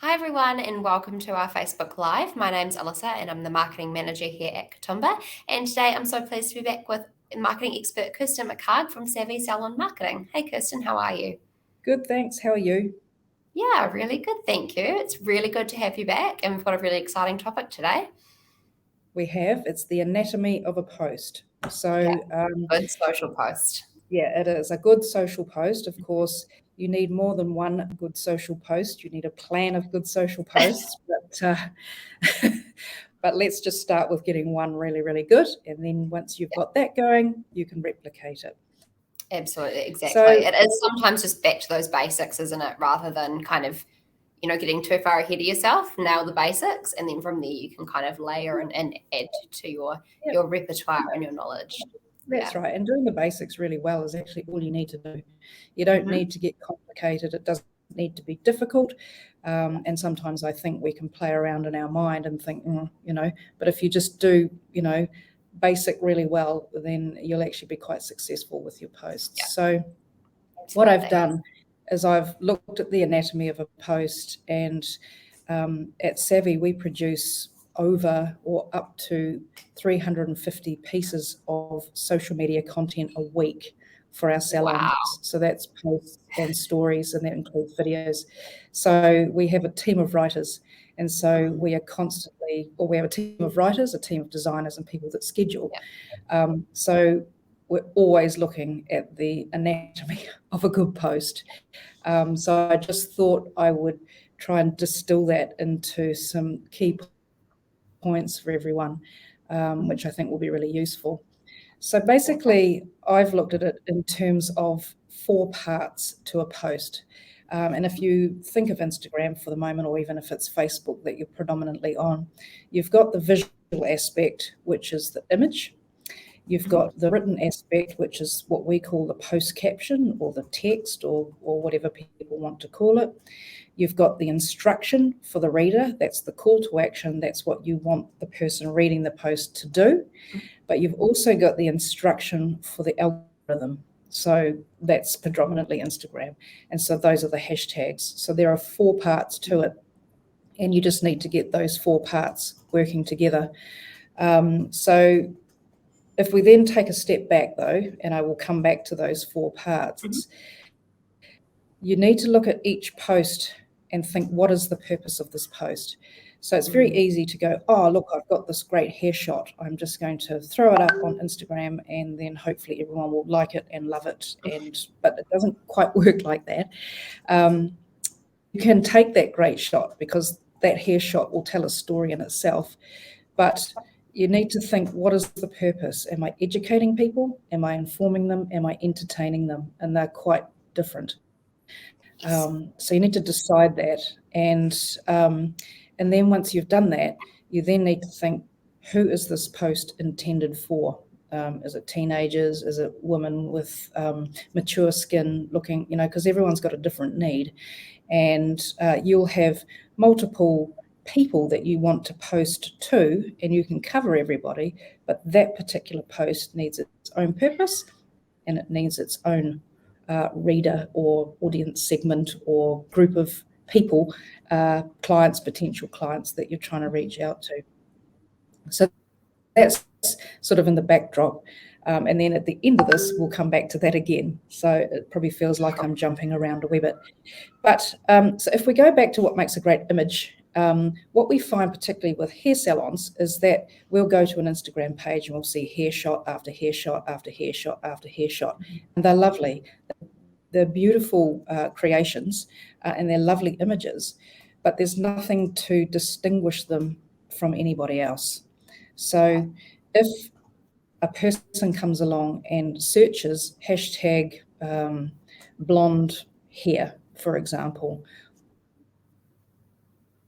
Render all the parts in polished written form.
Hi everyone and welcome to our Facebook Live. My name's Alyssa and I'm the Marketing Manager here at Katoomba. And today I'm so pleased to be back with marketing expert Kirsten McHarg from Savvy Salon Marketing. Hey Kirsten, how are you? Good, thanks. How are you? Yeah, really good, thank you. It's really good to have you back and we've got a really exciting topic today. It's the anatomy of a post. Good social post. Yeah, it is a good social post. Of course, you need more than one good social post. You need a plan of good social posts, but let's just start with getting one really, really good. And then once you've got that going, you can replicate it. Absolutely, exactly. It is sometimes just back to those basics, isn't it? Rather than kind of, getting too far ahead of yourself, nail the basics, and then from there you can kind of layer and add to your repertoire and your knowledge. That's right. And doing the basics really well is actually all you need to do. You don't need to get complicated. It doesn't need to be difficult. And sometimes I think we can play around in our mind and think, but if you just do, basic really well, then you'll actually be quite successful with your posts. Yeah. So what I've done is I've looked at the anatomy of a post, and at Savvy we produce over or up to 350 pieces of social media content a week for our salons. Wow. So that's posts and stories, and that includes videos. So we have a team of writers, and so we have a team of writers, a team of designers, and people that schedule. So we're always looking at the anatomy of a good post. So I just thought I would try and distill that into some key points for everyone, which I think will be really useful. So basically, I've looked at it in terms of 4 parts to a post. And if you think of Instagram for the moment, or even if it's Facebook that you're predominantly on, you've got the visual aspect, which is the image. You've got the written aspect, which is what we call the post caption or the text or whatever people want to call it. You've got the instruction for the reader. That's the call to action. That's what you want the person reading the post to do. But you've also got the instruction for the algorithm. So that's predominantly Instagram. And so those are the hashtags. So there are 4 parts to it. And you just need to get those 4 parts working together. So if we then take a step back, though, and I will come back to those 4 parts, you need to look at each post and think, what is the purpose of this post? So it's very easy to go, oh, look, I've got this great hair shot. I'm just going to throw it up on Instagram and then hopefully everyone will like it and love it. But it doesn't quite work like that. You can take that great shot because that hair shot will tell a story in itself. But you need to think, what is the purpose? Am I educating people? Am I informing them? Am I entertaining them? And they're quite different. So you need to decide that. And then once you've done that, you then need to think, who is this post intended for? Is it teenagers? Is it women with mature skin looking, because everyone's got a different need. And you'll have multiple people that you want to post to, and you can cover everybody, but that particular post needs its own purpose and it needs its own reader or audience segment or group of people, potential clients that you're trying to reach out to. So that's sort of in the backdrop. And then at the end of this, we'll come back to that again. So it probably feels like I'm jumping around a wee bit. But so if we go back to what makes a great image, what we find particularly with hair salons is that we'll go to an Instagram page and we'll see hair shot after hair shot after hair shot after hair shot. And they're lovely. They're beautiful creations and they're lovely images, but there's nothing to distinguish them from anybody else. So if a person comes along and searches hashtag blonde hair, for example,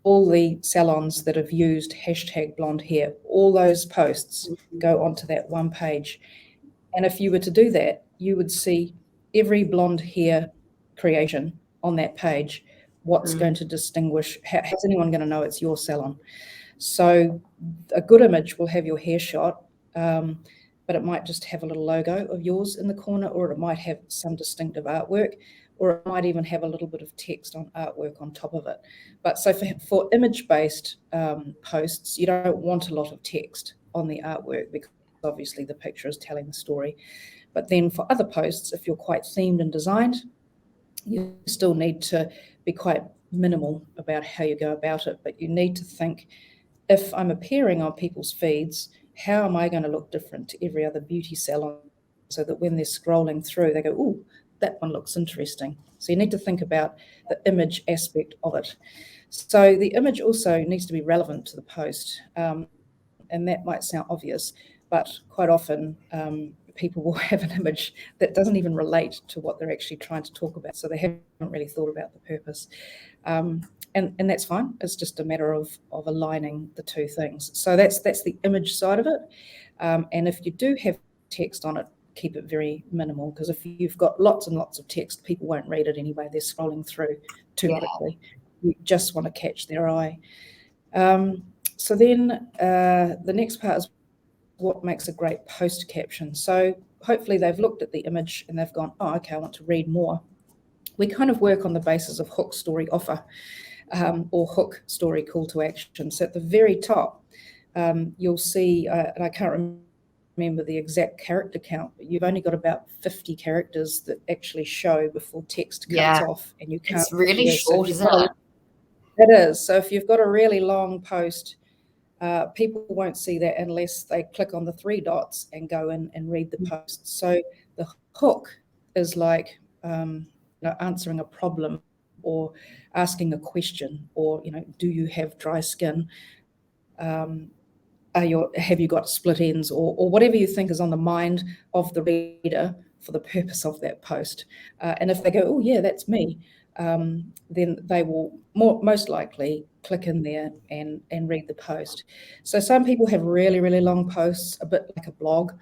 all the salons that have used hashtag blonde hair, all those posts go onto that one page. And if you were to do that, you would see every blonde hair creation on that page. What's going to distinguish? How's anyone going to know it's your salon? So a good image will have your hair shot, but it might just have a little logo of yours in the corner, or it might have some distinctive artwork. or it might even have a little bit of text on artwork on top of it. But so for image-based posts, you don't want a lot of text on the artwork because obviously the picture is telling the story. But then for other posts, if you're quite themed and designed, you still need to be quite minimal about how you go about it. But you need to think, if I'm appearing on people's feeds, how am I going to look different to every other beauty salon, so that when they're scrolling through, they go, "Ooh, that one looks interesting." So you need to think about the image aspect of it. So the image also needs to be relevant to the post. And that might sound obvious, but quite often people will have an image that doesn't even relate to what they're actually trying to talk about. So they haven't really thought about the purpose. And that's fine. It's just a matter of aligning the two things. So that's the image side of it. And if you do have text on it, keep it very minimal, because if you've got lots and lots of text, people won't read it anyway. They're scrolling through too quickly. You just want to catch their eye. So then the next part is what makes a great post caption. So hopefully they've looked at the image and they've gone, "Oh, okay, I want to read more." We kind of work on the basis of hook, story, offer, or hook, story, call to action. So at the very top, you'll see, and I can't remember the exact character count, but you've only got about 50 characters that actually show before text cuts off, and you can't. It's really short, isn't it? It is. So if you've got a really long post, people won't see that unless they click on the 3 dots and go in and read the post. So the hook is like answering a problem or asking a question, or do you have dry skin? Have you got split ends, or whatever you think is on the mind of the reader for the purpose of that post. And if they go, "Oh yeah, that's me," then they will most likely click in there and read the post. So some people have really, really long posts, a bit like a blog.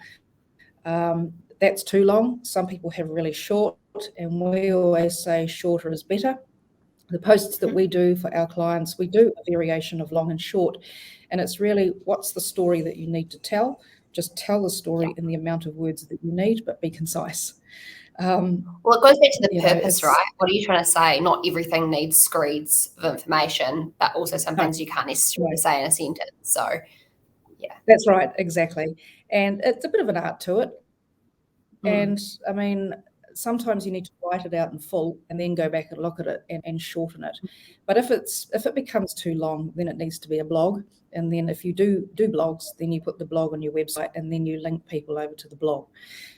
That's too long. Some people have really short, and we always say shorter is better. The posts that we do for our clients, we do a variation of long and short, and it's really, what's the story that you need to tell? Just tell the story in the amount of words that you need, but be concise. Well, it goes back to the purpose, right? What are you trying to say? Not everything needs screeds of information, but also sometimes you can't necessarily say in a sentence. So, yeah. That's right, exactly. And it's a bit of an art to it. And I mean, sometimes you need to write it out in full and then go back and look at it and shorten it. But if it becomes too long, then it needs to be a blog. And then if you do blogs, then you put the blog on your website and then you link people over to the blog.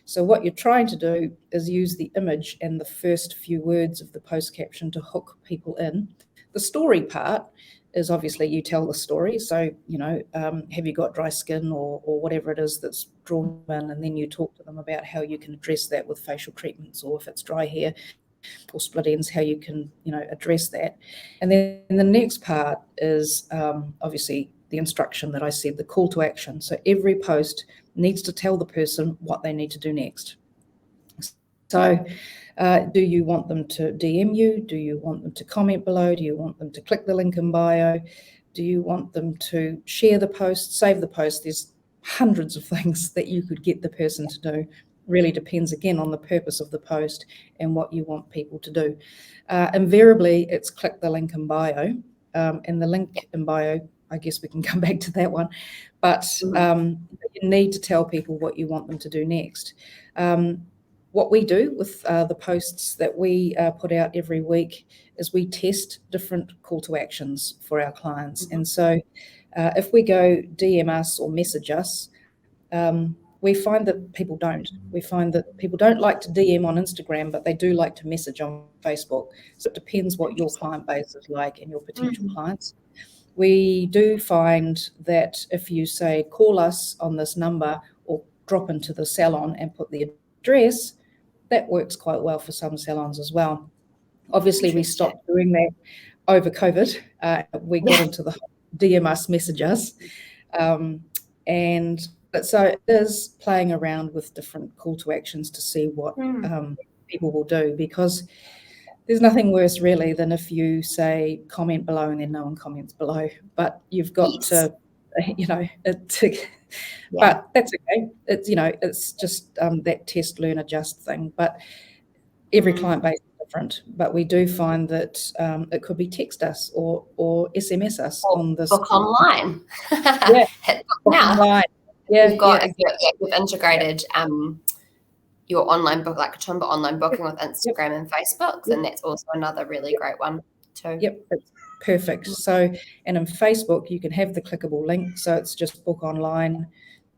So what you're trying to do is use the image and the first few words of the post caption to hook people in. The story part is obviously you tell the story. So, have you got dry skin or whatever it is that's drawn in, and then you talk to them about how you can address that with facial treatments, or if it's dry hair or split ends, how you can, address that. And then the next part is obviously the instruction that I said, the call to action. So every post needs to tell the person what they need to do next. So do you want them to DM you? Do you want them to comment below? Do you want them to click the link in bio? Do you want them to share the post, save the post? There's hundreds of things that you could get the person to do. Really depends, again, on the purpose of the post and what you want people to do. Invariably, it's click the link in bio. And the link in bio, I guess we can come back to that one. But you need to tell people what you want them to do next. What we do with the posts that we put out every week is we test different call to actions for our clients. And so if we go DM us or message us, we find that people don't. We find that people don't like to DM on Instagram, but they do like to message on Facebook. So it depends what your client base is like and your potential clients. We do find that if you say, call us on this number or drop into the salon and put the address, that works quite well for some salons as well. Obviously, we stopped doing that over COVID. We got into the DM us, message us. But so it is playing around with different call to actions to see what people will do, because there's nothing worse really than if you say comment below and then no one comments below. But you've got to, but that's okay. It's, it's just that test, learn, adjust thing. But every client base is different, but we do find that it could be text us or SMS us or on this. book online. Yeah, Hit book book now. online. Yeah, You've got exactly. you've integrated your online book, like Katoomba online booking with Instagram and Facebook, and that's also another really great one too. Yep, it's perfect. So, and in Facebook, you can have the clickable link. So it's just book online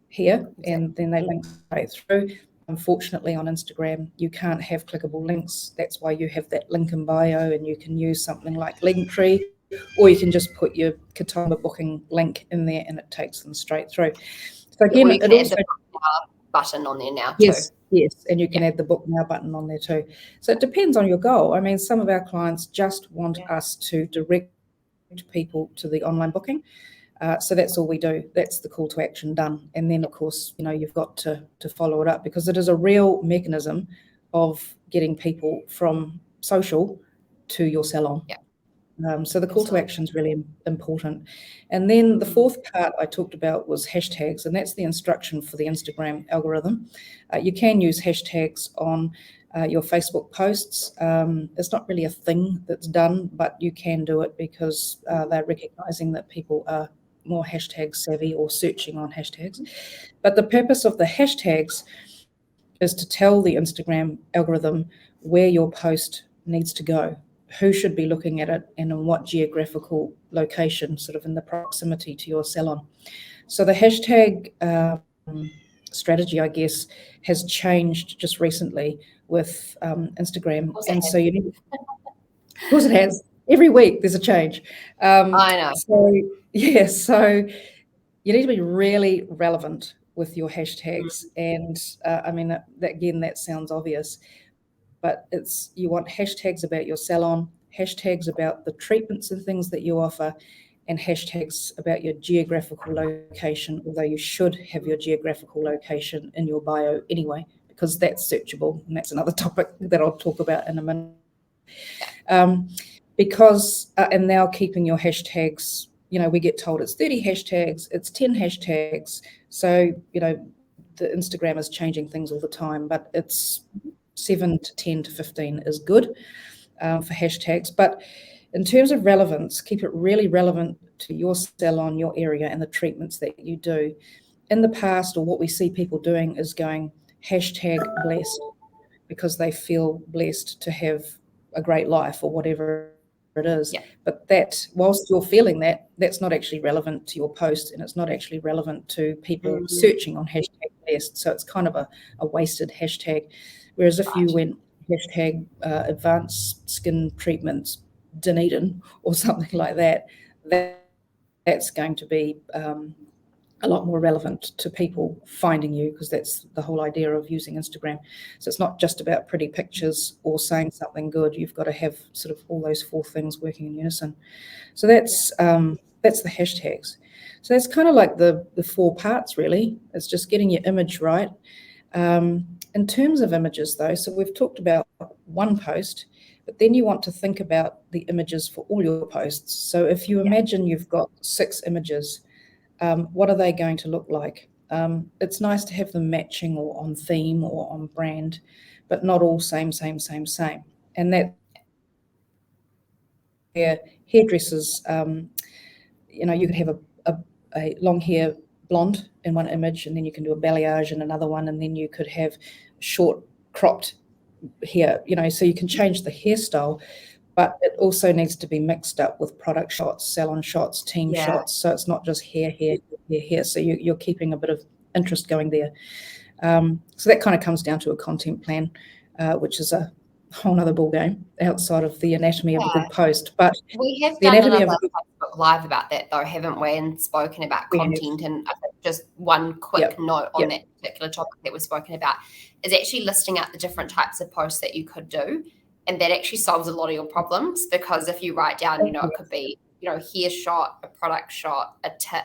here, and then they link straight through. Unfortunately, on Instagram, you can't have clickable links. That's why you have that link in bio, and you can use something like Linktree, or you can just put your Katoomba booking link in there, and it takes them straight through. So again, you can add the book now button on there now too. Yes, and you can add the book now button on there too. So it depends on your goal. I mean, some of our clients just want us to direct people to the online booking. So that's all we do. That's the call to action done. And then, of course, you've got to follow it up, because it is a real mechanism of getting people from social to your salon. So the call to action is really important. And then the fourth part I talked about was hashtags, and that's the instruction for the Instagram algorithm. You can use hashtags on your Facebook posts. It's not really a thing that's done, but you can do it because they're recognizing that people are more hashtag savvy or searching on hashtags. But the purpose of the hashtags is to tell the Instagram algorithm where your post needs to go, who should be looking at it, and in what geographical location, sort of in the proximity to your salon. So the hashtag strategy, I guess, has changed just recently with Instagram. And so you need, of course it has. Every week there's a change. I know. So you need to be really relevant with your hashtags. And I mean, that sounds obvious, but you want hashtags about your salon, hashtags about the treatments and things that you offer, and hashtags about your geographical location, although you should have your geographical location in your bio anyway, because that's searchable, and that's another topic that I'll talk about in a minute. And now keeping your hashtags, we get told it's 30 hashtags, it's 10 hashtags. So, the Instagram is changing things all the time, but it's 7 to 10 to 15 is good for hashtags. But in terms of relevance, keep it really relevant to your salon, your area, and the treatments that you do. In the past, or what we see people doing, is going hashtag blessed, because they feel blessed to have a great life or whatever it is. But that, whilst you're feeling that, that's not actually relevant to your post, and it's not actually relevant to people searching on hashtag blessed. So it's kind of a wasted hashtag. Whereas if you went hashtag advanced skin treatments Dunedin or something like that, that's going to be a lot more relevant to people finding you, because that's the whole idea of using Instagram. So it's not just about pretty pictures or saying something good. You've got to have sort of all those four things working in unison. So that's the hashtags. So that's kind of like the four parts, really. It's just getting your image right. In terms of images, though, so we've talked about one post, but then you want to think about the images for all your posts. So if you imagine you've got 6 images, what are they going to look like? It's nice to have them matching or on theme or on brand, but not all same. And that hairdressers, you could have a long hair blonde in one image, and then you can do a balayage in another one, and then you could have short cropped hair, so you can change the hairstyle, but it also needs to be mixed up with product shots, salon shots, team shots. So it's not just hair. So you're keeping a bit of interest going there. So that kind of comes down to a content plan, which is a whole nother ball game outside of the anatomy of a good post. But we have done another Facebook Live about that, though, haven't we? And spoken about content. And I think just one quick note on that particular topic that we've spoken about is actually listing out the different types of posts that you could do. And that actually solves a lot of your problems, because if you write down, it could be, hair shot, a product shot, a tip.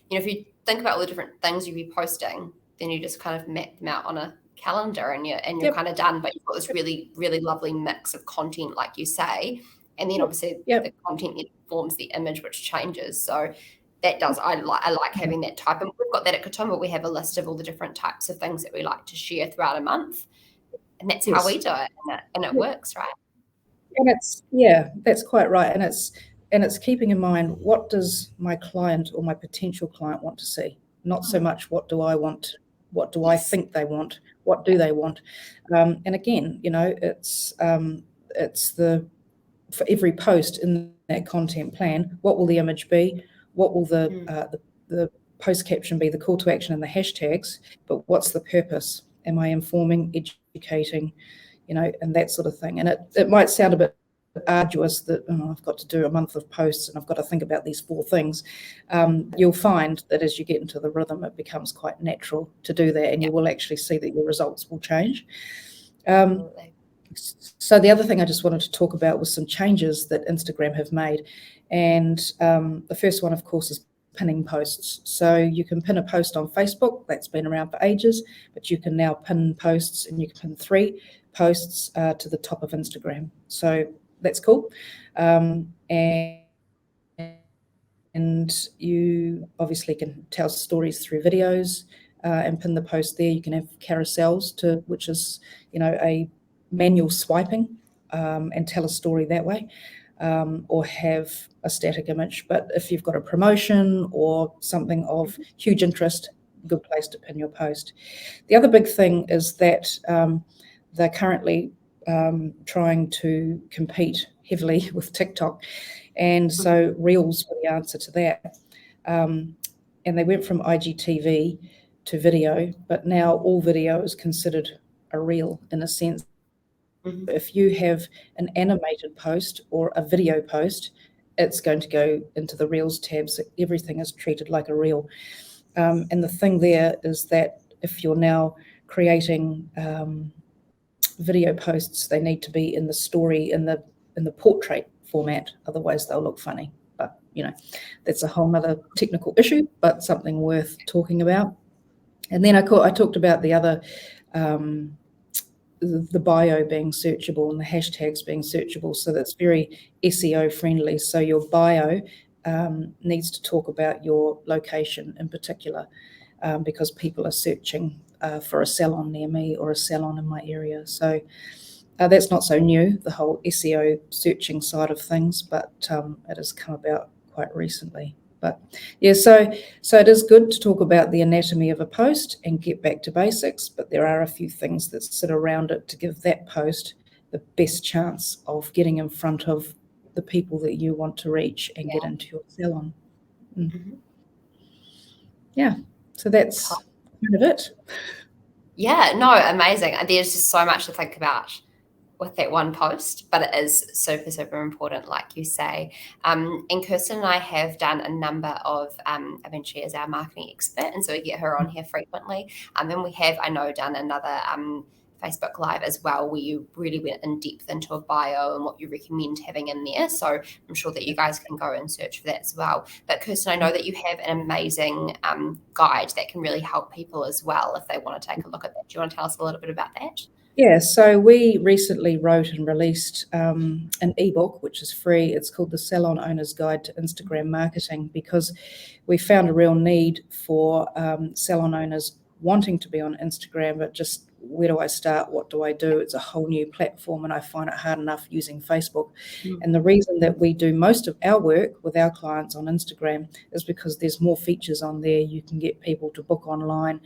If you think about all the different things you'd be posting, then you just kind of map them out on a calendar, and you're kind of done. But you've got this really, really lovely mix of content, like you say, and then obviously the content that forms the image, which changes. So that does, I like having that type. And we've got that at Katoomba. We have a list of all the different types of things that we like to share throughout a month. And that's how we do it, and it works, right? And that's quite right. And it's keeping in mind, what does my client or my potential client want to see? Not so much what do I want, what do I think they want, what do they want? And again, it's for every post in that content plan, what will the image be? What will the post caption be, the call to action and the hashtags? But what's the purpose? Am I informing, educating, and that sort of thing? And it might sound a bit arduous that I've got to do a month of posts and I've got to think about these 4 things. You'll find that as you get into the rhythm, it becomes quite natural to do that, and you will actually see that your results will change. So the other thing I just wanted to talk about was some changes that Instagram have made. And the first one, of course, is pinning posts. So you can pin a post on Facebook. That's been around for ages, but you can now pin posts, and you can pin 3 posts to the top of Instagram. So that's cool. And you obviously can tell stories through videos and pin the post there. You can have carousels, which is, a manual swiping, and tell a story that way, or have a static image. But if you've got a promotion or something of huge interest, good place to pin your post. The other big thing is that they're currently trying to compete heavily with TikTok, and so Reels were the answer to that. And they went from IGTV to video, but now all video is considered a reel in a sense. If you have an animated post or a video post, it's going to go into the Reels tab, so everything is treated like a reel. And the thing there is that if you're now creating video posts, they need to be in the story, in the portrait format, otherwise they'll look funny. But that's a whole nother technical issue, but something worth talking about. And then I talked about the other, the bio being searchable and the hashtags being searchable, so that's very SEO friendly. So your bio needs to talk about your location in particular, because people are searching for a salon near me or a salon in my area. So that's not so new, the whole SEO searching side of things, but it has come about quite recently. But yeah, so it is good to talk about the anatomy of a post and get back to basics, but there are a few things that sit around it to give that post the best chance of getting in front of the people that you want to reach and get into your salon. Yeah, so that's kind of it. Yeah, no, amazing. There's just so much to think about with that one post, but it is super, super important, like you say. And Kirsten and I have done a number of, she is our marketing expert, and so we get her on here frequently. And we have, I know, done another Facebook Live as well, where you really went in depth into a bio and what you recommend having in there. So I'm sure that you guys can go and search for that as well. But Kirsten, I know that you have an amazing guide that can really help people as well if they want to take a look at that. Do you want to tell us a little bit about that? Yeah, so we recently wrote and released an ebook, which is free. It's called The Salon Owner's Guide to Instagram Marketing, because we found a real need for salon owners wanting to be on Instagram, but just where do I start? What do I do? It's a whole new platform, and I find it hard enough using Facebook. And the reason that we do most of our work with our clients on Instagram is because there's more features on there. You can get people to book online,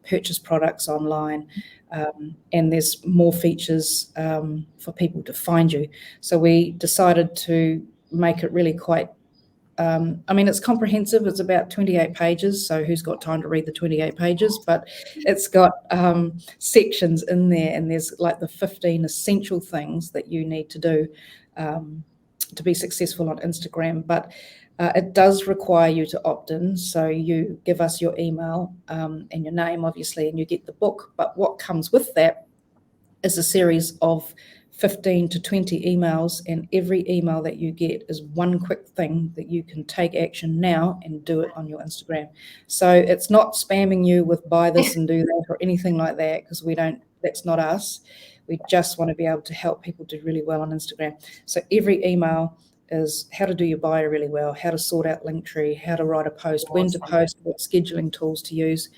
purchase products online, and there's more features for people to find you. So we decided to make it really quite, it's comprehensive. It's about 28 pages, so who's got time to read the 28 pages? But it's got sections in there, and there's like the 15 essential things that you need to do to be successful on Instagram. But it does require you to opt in, so you give us your email and your name, obviously, and you get the book. But what comes with that is a series of 15 to 20 emails, and every email that you get is one quick thing that you can take action now and do it on your Instagram. So it's not spamming you with buy this and do that or anything like that, because that's not us. We just want to be able to help people do really well on Instagram. So every email is how to do your bio really well, how to sort out Linktree, how to write a post, when to post, what scheduling tools to use.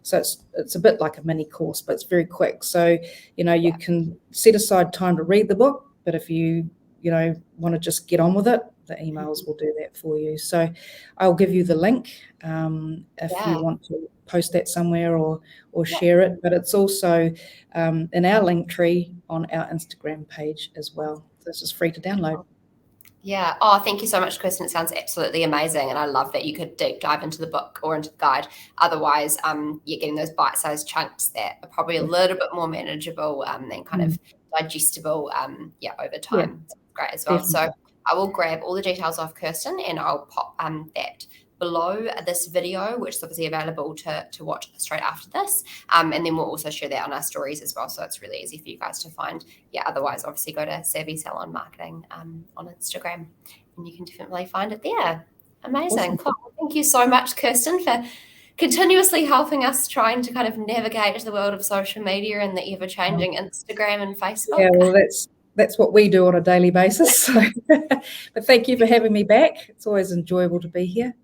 So it's a bit like a mini course, but it's very quick. So, you can set aside time to read the book, but if you want to just get on with it, the emails will do that for you. So I'll give you the link if you want to post that somewhere or share it. But it's also in our link tree on our Instagram page as well. So it's just free to download. Yeah. Oh, thank you so much, Kirsten. It sounds absolutely amazing. And I love that you could deep dive into the book or into the guide. Otherwise, you're getting those bite-sized chunks that are probably a little bit more manageable and kind of digestible over time. Yeah. Great as well. Definitely. So I will grab all the details off Kirsten and I'll pop that below this video, which is obviously available to watch straight after this. And then we'll also share that on our stories as well. So it's really easy for you guys to find. Yeah, otherwise, obviously go to Savvy Salon Marketing on Instagram and you can definitely find it there. Amazing. Awesome. Cool. Thank you so much, Kirsten, for continuously helping us trying to kind of navigate the world of social media and the ever-changing Instagram and Facebook. Yeah, well, that's what we do on a daily basis. So. But thank you for having me back. It's always enjoyable to be here.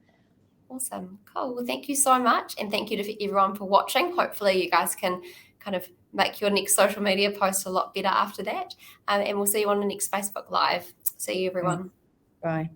Awesome. Cool. Well, thank you so much. And thank you to everyone for watching. Hopefully you guys can kind of make your next social media post a lot better after that. And we'll see you on the next Facebook Live. See you, everyone. Bye.